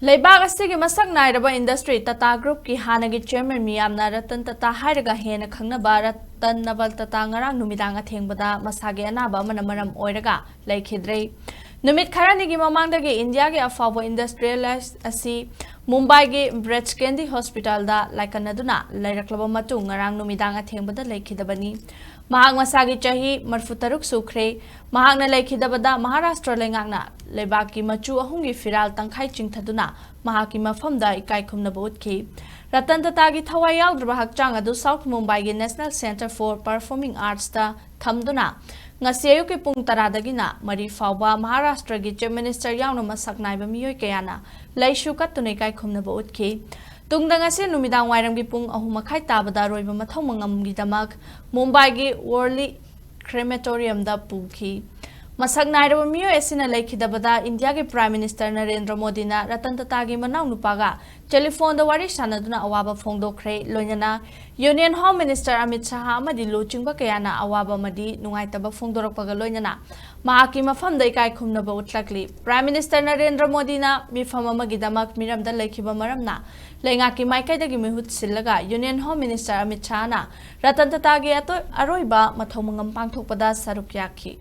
Leibag asigi masak nairaba industry Tata Group ki hannagi chairman meeyam-na Ratan Tata hairaga hena khumnaba Ratan Naval Tata Ngarang Numidang Athengbada masage anaba manamaram oiraga Leikhidre. Numit kharanigi mamangdagi India ge faoba industrialist asi Mumbai ge Breast Candy Hospital da laikanaduna lairaklaba matu Ngarang Numidang Athengbada Leikhidabani. Mahang masagi chahi marfutaruk sukre mahangna leikhidabada Maharashtra lengakna lebaki machu ahungi firal tangkhai chingthaduna mahaki mafamda ekai khumnaba utkhre. Ratan Tata gi thawai yaudrba hakchang adu South Mumbai gi National Center for Performing Arts da thamduna ngasi ayukki pung 10 dagina mari faoba Maharashtra gi Chief Minister yauna masak naiba miyoi kayana leishu kattuna ekai khumnaba utkhre. Tungdangasi numidang wairam gi pung 3:30 tabada roiba mathau mangam gi damak Mumbai gi Worli crematorium da pukhi. Masak nairaba miyo esina leikhidabada India ge Prime Minister Narendra Modi na Ratan Tata gi manau nupaga telephone da wari sanaduna awaba phongdokre loinana Union Home Minister Amit Shah amadi luchingba kayana awaba madi nungaitaba phongdorakpaga loinana mahaki mafam da ekai khumnaba utlakli. Prime Minister Narendra Modi na mifam amagi damak miramda leikhiba maramna leingaki maikaidagi mihut sillaga Union Home Minister Amit Shah na Ratan Tata gi aroiba mathau mangam pangthokpada saruk yakhi.